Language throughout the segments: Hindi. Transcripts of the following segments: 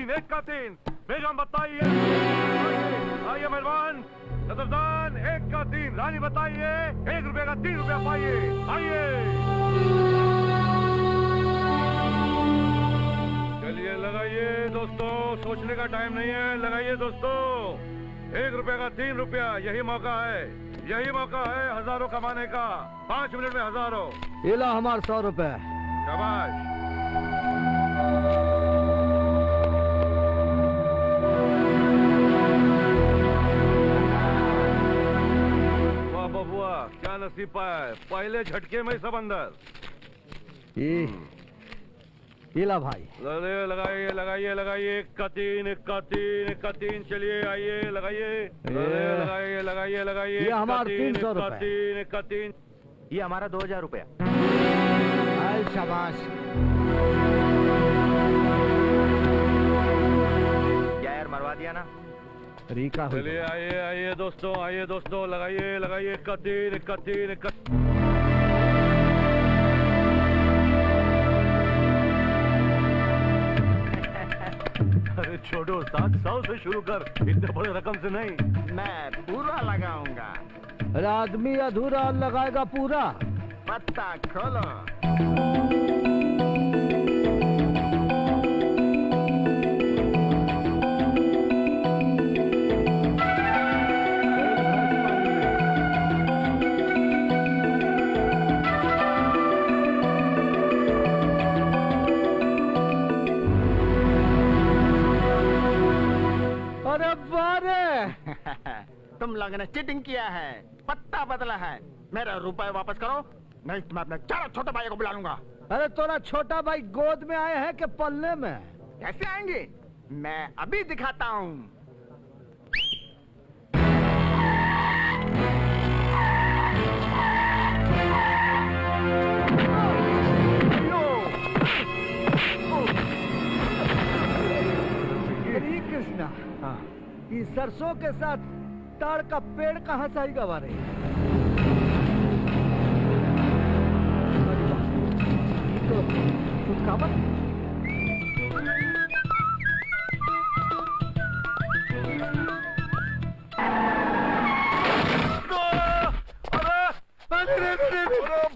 तीन, एक का तीन। बेगम बताइए। आइए मेहरबान। कदरदान, एक का तीन। रानी बताइए। 1 रुपए का 3 रुपया पाइए। आइए। चलिए लगाइए दोस्तों, सोचने का टाइम नहीं है, लगाइए दोस्तों। 1 रुपए का 3 रुपया, यही मौका है, यही मौका है हजारों कमाने का। 5 मिनट में हजारों। ये लो हमारे 100 रुपए। शाबाश। वाह बबुआ, क्या नसीब पाया है, पहले झटके में ही सब अंदर। ये ला भाई। लगाइए लगाइए लगाइए। 1 का 3, 1 का 3, 1 का 3। चलिए आइए लगाइए। लगाइए लगाइए लगाइए। ये हमारे 300 रुपए। 1 का 3। ये हमारा 2000 रुपया। शाबाश। क्या यार, मरवा दिया ना। रीका। चलिए आइए आइए दोस्तों, लगाइए लगाइए। 1 का 3, 1 का 3, 1 का। अरे छोड़ो उस्ताद, 100 से शुरू कर, इतने बड़े रकम से नहीं। मैं पूरा लगाऊंगा। अरे आदमी अधूरा लगाएगा पूरा। पत्ता खोलो। अरे बारे। तुम लोगों ने चीटिंग किया है, पत्ता बदला है। मेरा रुपए वापस करो, नहीं तो मैं अपने 4 छोटे भाई को बुला लूंगा। अरे तोरा छोटा भाई गोद में आए हैं कि पल्ले में? कैसे आएंगे, मैं अभी दिखाता हूँ। श्री कृष्णा, इस सरसों के साथ ताड़ का पेड़ कहाँ से आएगा वारे? तो काबत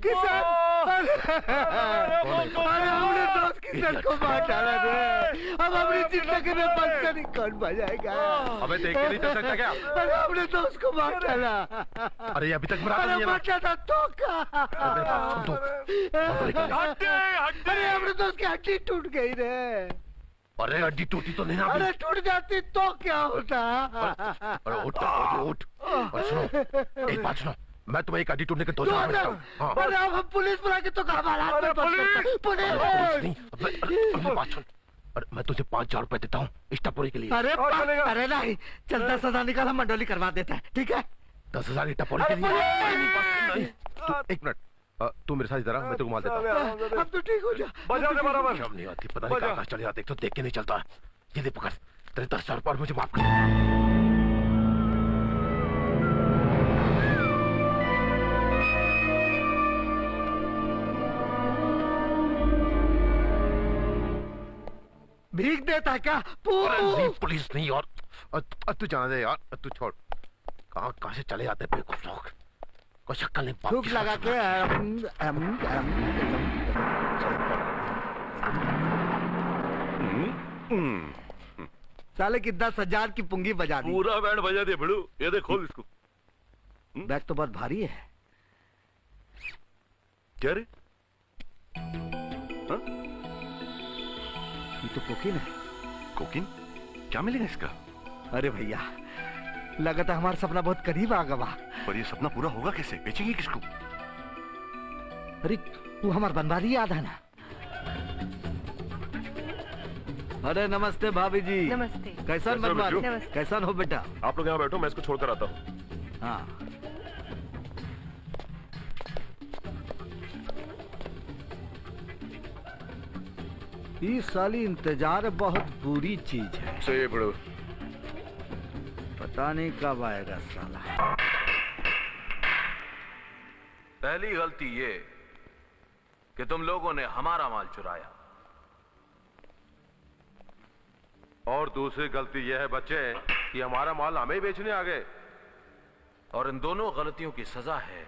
किसान, अरे हमने दोस्त किसान को मार डाला रे। अब अपनी जिंदगी में पंचर कौन बजाएगा? अबे देख के नहीं चल सकता क्या? अरे हमने दोस्त को मार डाला। अरे अभी तक मरा अरे नहीं है ना? बचा था तो का। अरे बात सुन तो। अरे हमने दोस्त की हड्डी टूट गई रे। अरे हड्डी टूटी तो नहीं ना अभी? अरे टूट जाती तो क्या होता? अरे उठ उठ। और सुनो, एक बात सुनो, मैं तुम्हें एक हड्डी टूटने के 2000 देता हूँ। अरे अब हम पुलिस बुला के तो हमारा हाथ में पुलिस पुलिस नहीं, बात सुन। अरे मैं तुझे 5000 रुपए देता हूँ इष्टापुरी के लिए। अरे अरे नहीं, चल 10,000 निकाल, हम मंडोली करवा देते हैं, ठीक है? 10,000 इष्टापुरी के लिए। एक मिनट, तू मेरे साथ इधर आ, मैं तेरे को मार देता हूँ। अब तो ठीक हो जा। बजा दे बराबर। शर्म नहीं आती, पता नहीं कहाँ चले जाते, एक तो देख के नहीं चलता। जल्दी पकड़, तेरे 10,000 रुपए मुझे माफ कर। भीख देता क्या? पुलिस नहीं। और तू जाने दे यार, तू छोड़। कहाँ से चले जाते बेवकूफ लोग, कोई शक्ल नहीं। थूक लगा के साले की 10,000 की पुंगी बजा दी। पूरा बैंड बजा दिया भिड़ू। ये देख, खोल इसको। बैग तो बहुत भारी है। क्या रे? ये तो कोकीन है। कोकीन? क्या मिलेगा इसका? अरे भैया, लगता है हमारा सपना बहुत करीब आ गया। पर ये सपना पूरा होगा कैसे? बेचेंगे किसको? अरे तू हमारा बनवारी याद है ना? अरे नमस्ते भाभी जी। नमस्ते। कैसन बनवारी? कैसन हो बेटा? आप लोग यहाँ बैठो, मैं इसको छोड़कर आता हूँ। हाँ। ये साली इंतजार बहुत बुरी चीज है। सही बड़ो। पता नहीं कब आएगा साला। पहली गलती ये कि तुम लोगों ने हमारा माल चुराया, और दूसरी गलती यह है बच्चे कि हमारा माल हमें ही बेचने आ गए। और इन दोनों गलतियों की सजा है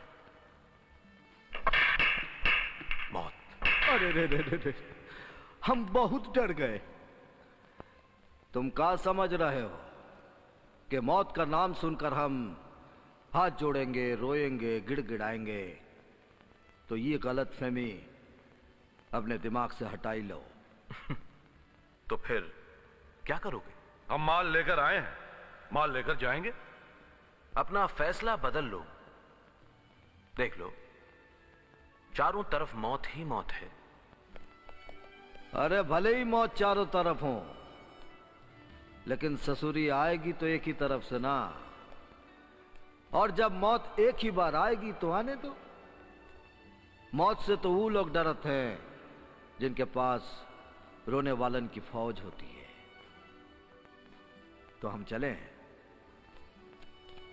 मौत। अरे रे रे रे रे, हम बहुत डर गए। तुम क्या समझ रहे हो कि मौत का नाम सुनकर हम हाथ जोड़ेंगे, रोएंगे, गिड़गिड़ाएंगे? तो ये गलतफहमी अपने दिमाग से हटाई लो। तो फिर क्या करोगे? हम माल लेकर आए हैं, माल लेकर जाएंगे। अपना फैसला बदल लो। देख लो, चारों तरफ मौत ही मौत है। अरे भले ही मौत चारों तरफ हो, लेकिन ससुरी आएगी तो एक ही तरफ से ना। और जब मौत एक ही बार आएगी तो आने दो। मौत से तो वो लोग डरते हैं जिनके पास रोने वालन की फौज होती है। तो हम चलें?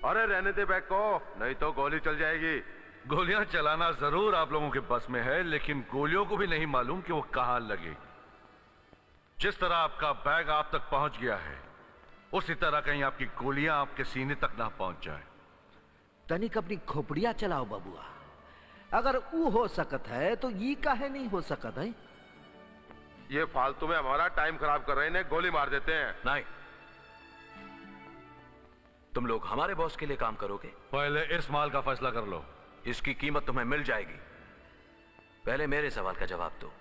अरे रहने दे बैग को, नहीं तो गोली चल जाएगी। गोलियां चलाना जरूर आप लोगों के बस में है, लेकिन गोलियों को भी नहीं मालूम कि वो कहां लगे। जिस तरह आपका बैग आप तक पहुंच गया है, उसी तरह कहीं आपकी गोलियां आपके सीने तक ना पहुंच जाए। तनिक अपनी खोपड़िया चलाओ बबुआ। अगर वो हो सकत है तो ये काहे नहीं हो सकत है? ये फालतू में हमारा टाइम खराब कर रहे हैं, इन्हें गोली मार देते हैं। नहीं, तुम लोग हमारे बॉस के लिए काम करोगे। पहले इस माल का फैसला कर लो। इसकी कीमत तुम्हें मिल जाएगी। पहले मेरे सवाल का जवाब दो।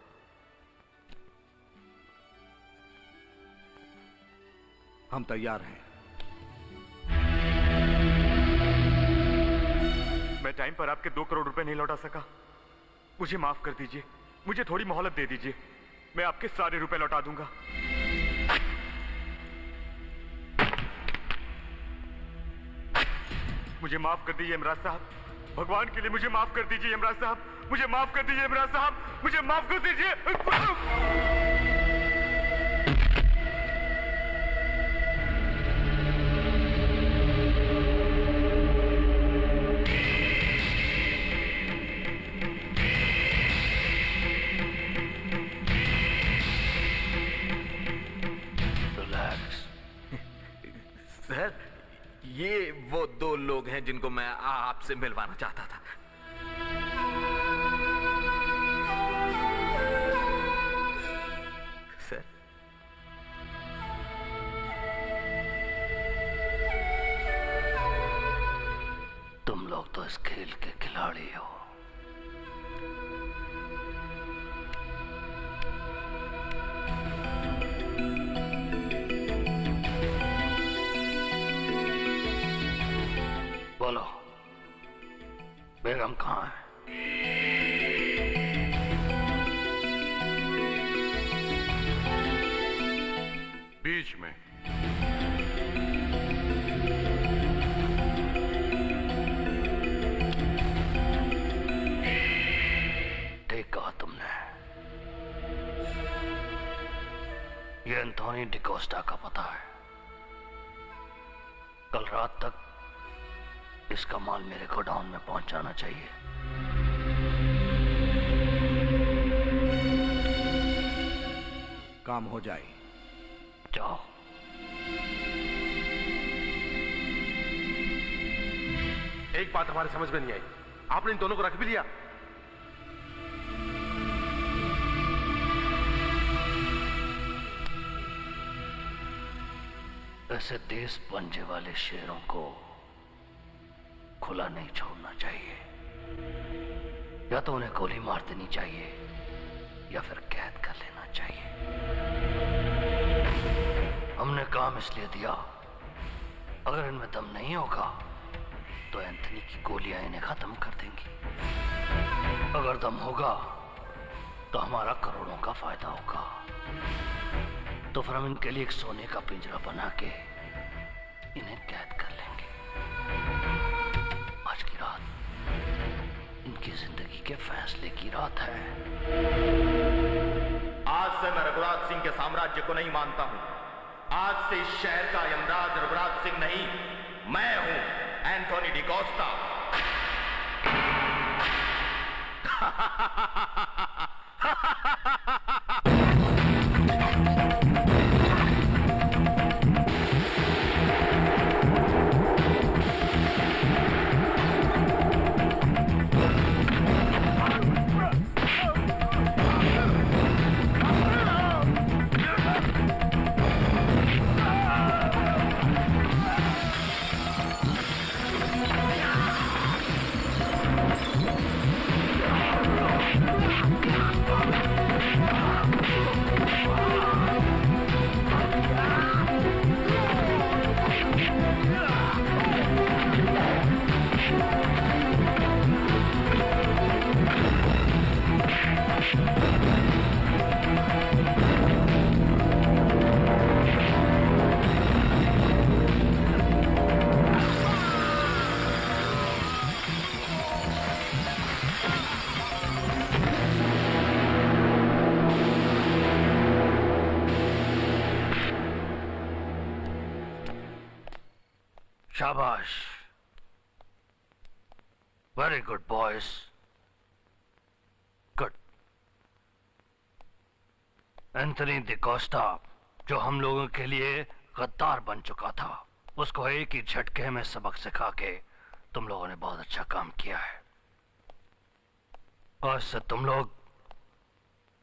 हम तैयार हैं। मैं टाइम पर आपके 2 करोड़ रुपए नहीं लौटा सका। मुझे माफ कर दीजिए, मुझे थोड़ी मोहलत दे दीजिए। मैं आपके सारे रुपए लौटा दूंगा। मुझे माफ कर दीजिए यमराज साहब, भगवान के लिए मुझे माफ कर दीजिए यमराज साहब, मुझे माफ कर दीजिए यमराज साहब, मुझे माफ कर दीजिए। सर, ये वो 2 लोग हैं जिनको मैं आपसे मिलवाना चाहता था। सर, तुम लोग तो इस खेल के खिलाड़ी हो। बोलो, बेगम कहाँ है? बीच में। ठीक कहा तुमने। ये एंथोनी डिकोस्टा का पता है। कल रात तक इसका माल मेरे गोडाउन में पहुंचाना चाहिए। काम हो जाए। जाओ। एक बात हमारे समझ में नहीं आई, आपने इन दोनों को रख भी लिया। ऐसे देश पंजे वाले शेरों को खुला नहीं छोड़ना चाहिए। या तो उन्हें गोली मार देनी चाहिए या फिर कैद कर लेना चाहिए। हमने काम इसलिए दिया, अगर इनमें दम नहीं होगा तो एंथनी की गोलियां इन्हें खत्म कर देंगी। अगर दम होगा तो हमारा करोड़ों का फायदा होगा। तो फिर हम इनके लिए एक सोने का पिंजरा बना के इन्हें कैद कर लेंगे। आज की रात इनकी जिंदगी के फैसले की रात है। आज से मैं रघुराज सिंह के साम्राज्य को नहीं मानता हूं। आज से इस शहर का यमराज रघुराज सिंह नहीं, मैं हूं एंथोनी डिकोस्टा। शाबाश, very good boys, good. Anthony D Costa, जो हम लोगों के लिए गद्दार बन चुका था, उसको एक ही झटके में सबक सिखा के तुम लोगों ने बहुत अच्छा काम किया है। आज से तुम लोग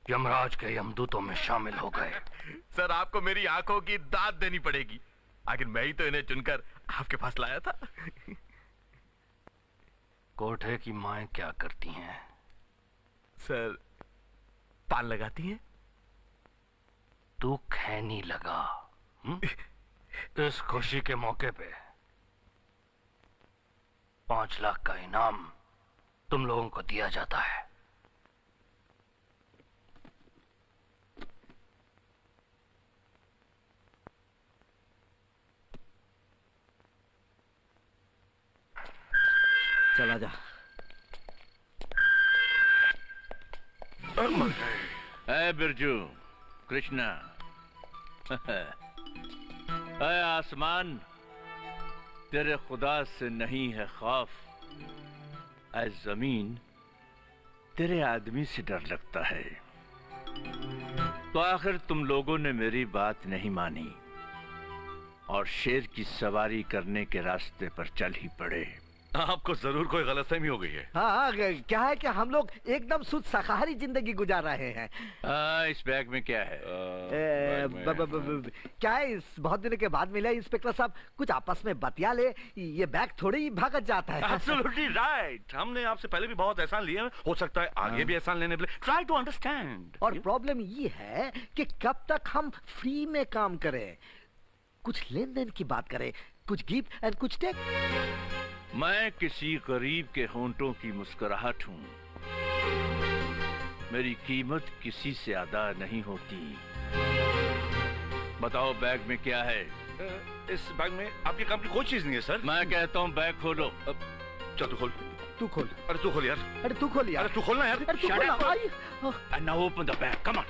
यमराज के यमदूतों में शामिल हो गए। सर, आपको मेरी आंखों की दाद देनी पड़ेगी। आखिर मैं ही तो इन्हें चुनकर आपके पास लाया था। कोठे की माएं क्या करती हैं? सर, पान लगाती हैं। तू खैनी लगा। इस खुशी के मौके पे 5 लाख का इनाम तुम लोगों को दिया जाता है। चला जा। ऐ बिरजू, कृष्णा, ऐ आसमान, तेरे खुदा से नहीं है खौफ। ऐ जमीन, तेरे आदमी से डर लगता है। तो आखिर तुम लोगों ने मेरी बात नहीं मानी और शेर की सवारी करने के रास्ते पर चल ही पड़े। आपको जरूर कोई गलतफहमी हो गई है। हाँ, क्या है कि हम लोग एकदम शुद्ध शाकाहारी जिंदगी गुजार रहे हैं। इस बैग में क्या है? क्या है, इस बहुत दिनों के बाद मिला इंस्पेक्टर साहब, कुछ आपस में बतिया ले, ये बैग थोड़ी ही भागत जाता है। Absolutely right। हमने आपसे पहले भी बहुत एहसान लिए हैं, हो सकता है आगे भी एहसान लेने पड़े। Try to understand. और प्रॉब्लम ये है कि कब तक हम फ्री में काम करें, कुछ लेन देन की बात करें, कुछ गिव एंड कुछ टेक। मैं किसी गरीब के होंठों की मुस्कुराहट हूँ। मेरी कीमत किसी से अदा नहीं होती। बताओ बैग में क्या है? इस बैग में आपके काम की कोई चीज नहीं है सर। मैं कहता हूँ बैग खोलो। चल तू खोल। तू खोल। अरे तू खोल यार। अरे तू खोल यार। अरे तू खोलना यार। अरे तू Shut up. खोल। And now open the bag. Come on.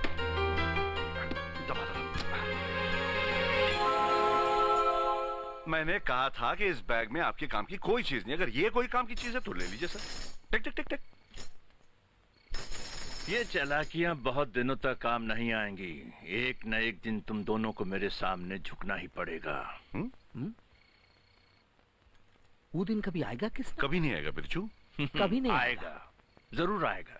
मैंने कहा था कि इस बैग में आपके काम की कोई चीज नहीं। अगर ये कोई काम की चीज है तो ले लीजिए सर। टिक टिक टिक टिक। ये चालाकियां बहुत दिनों तक काम नहीं आएंगी। एक न एक दिन तुम दोनों को मेरे सामने झुकना ही पड़ेगा। वो दिन कभी आएगा? किस कभी नहीं आएगा बिरजू। कभी नहीं आएगा, जरूर आएगा।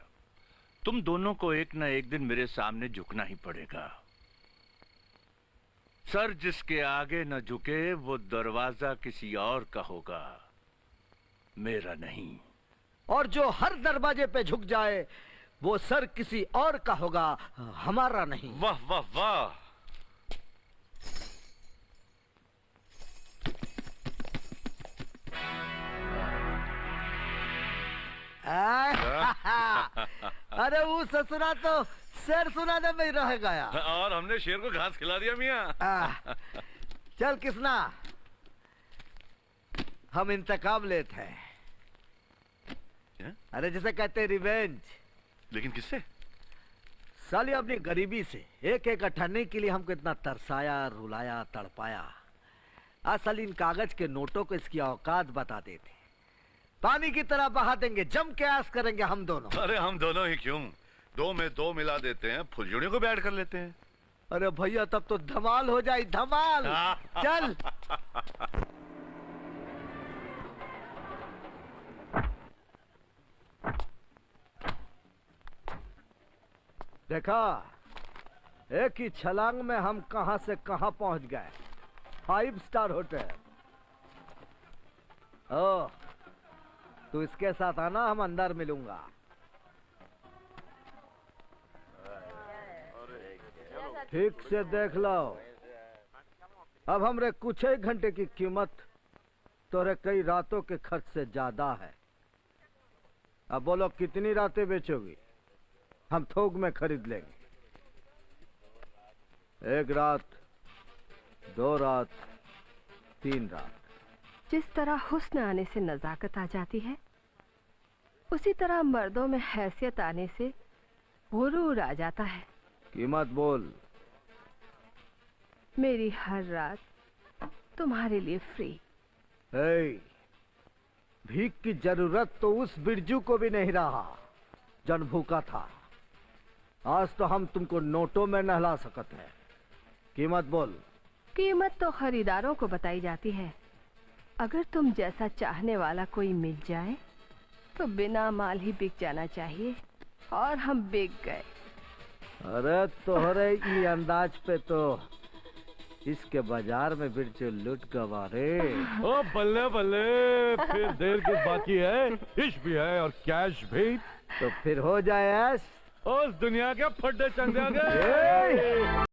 तुम दोनों को एक न एक दिन मेरे सामने झुकना ही पड़ेगा। सर जिसके आगे न झुके वो दरवाजा किसी और का होगा, मेरा नहीं। और जो हर दरवाजे पे झुक जाए वो सर किसी और का होगा, हमारा नहीं। वाह वाह वाह। अरे वो ससुरा तो शेर सुनाने में ही रह गया। और हमने शेर को घास खिला दिया मियाँ। चल किसना, हम इंतकाम लेते हैं। अरे जिसे कहते हैं रिवेंज। लेकिन किससे? साली अपनी गरीबी से एक एक अठन्नी के लिए हमको इतना तरसाया, रुलाया, तड़पाया। आज साली इन कागज के नोटों को इसकी औकात बता देते। पानी की तरह बहा देंगे, जम के आस करेंगे हम दोनों। अरे हम दोनों ही क्यों, 2 में 2 मिला देते हैं, फुलझड़ियों को भी ऐड कर लेते हैं। अरे भैया तब तो धमाल हो जाए, धमाल। चल। देखा, एक ही छलांग में हम कहां से कहां पहुंच गए। 5 स्टार होटल। ओ, तू इसके साथ आना, हम अंदर मिलूंगा। ठीक से देख लो, अब हमरे कुछ ही घंटे की कीमत तोरे कई रातों के खर्च से ज्यादा है। अब बोलो कितनी रातें बेचोगी? हम थोक में खरीद लेंगे। 1 रात, 2 रात, 3 रात। जिस तरह हुस्न आने से नजाकत आ जाती है, उसी तरह मर्दों में हैसियत आने से गुरूर आ जाता है। कीमत बोल। मेरी हर रात तुम्हारे लिए फ्री। ए, भीख की जरूरत तो उस बिरजू को भी नहीं रहा जन भूखा था। आज तो हम तुमको नोटों में नहला सकते हैं। कीमत बोल। कीमत तो खरीदारों को बताई जाती है। अगर तुम जैसा चाहने वाला कोई मिल जाए तो बिना माल ही बिक जाना चाहिए, और हम बिक गए। अरे तोहरे ये अंदाज पे तो इसके बाजार में बिरजू लुट गवा रे। ओ बल्ले बल्ले, फिर देर किस बात की है? इश्क भी है और कैश भी। तो फिर हो जाए ऐश। उस दुनिया के फड्डे चंग